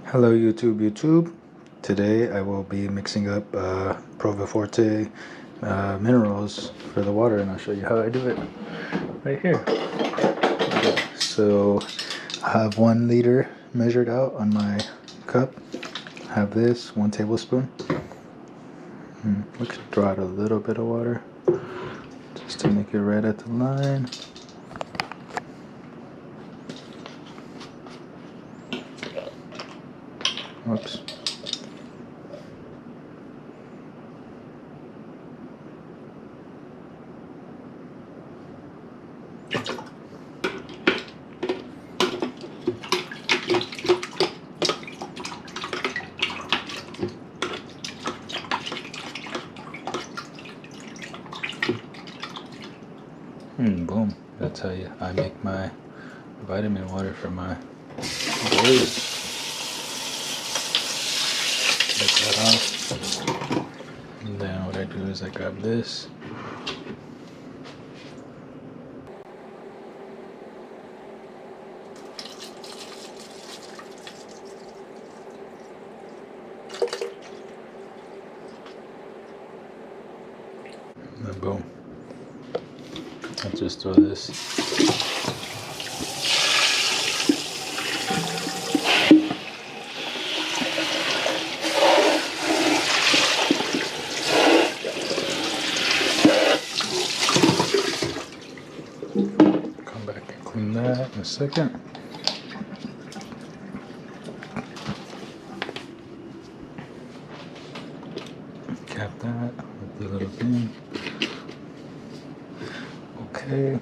Hello YouTube. Today I will be mixing up Provit-Forte minerals for the water, and I'll show you how I do it right here. So I have 1 liter measured out on my cup. I have this 1 tablespoon. We could draw out a little bit of water just to make it right at the line. Oops. Boom. That's how I make my vitamin water for my birds. Take that off. And then what I do is I grab this. And then boom. I'll just throw this. Come back and clean that in a second. Cap that with the little thing. Okay,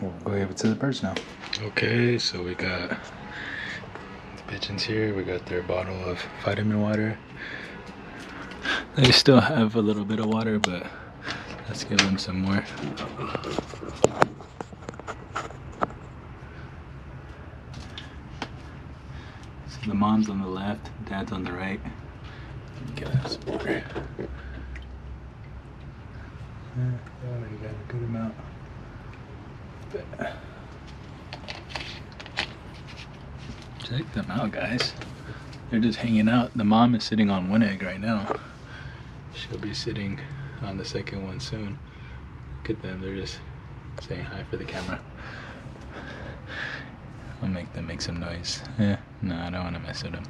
we'll go give it to the birds now. Okay, so we got the pigeons here. We got their bottle of vitamin water. They still have a little bit of water, but let's give them some more. So the mom's on the left, dad's on the right. Give them some water. Oh, you got a good amount. Check them out, guys. They're just hanging out. The mom is sitting on 1 egg right now. She'll be sitting on the second one soon. Look at them. They're just saying hi for the camera. I'll make them make some noise. No, I don't want to mess with them.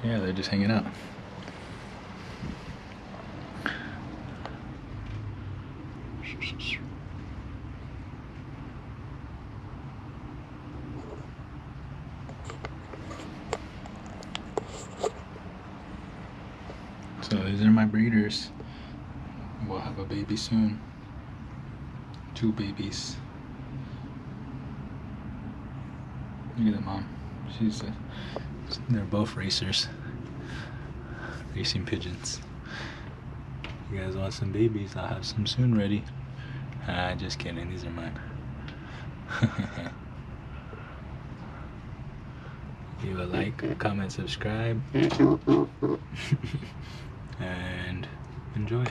Yeah, they're just hanging out. So these are my breeders. We'll have a baby soon. 2 babies. Look at the mom. They're both racers. Racing pigeons. You guys want some babies? I'll have some soon ready. Just kidding. These are mine. Leave a like, comment, subscribe. And enjoy.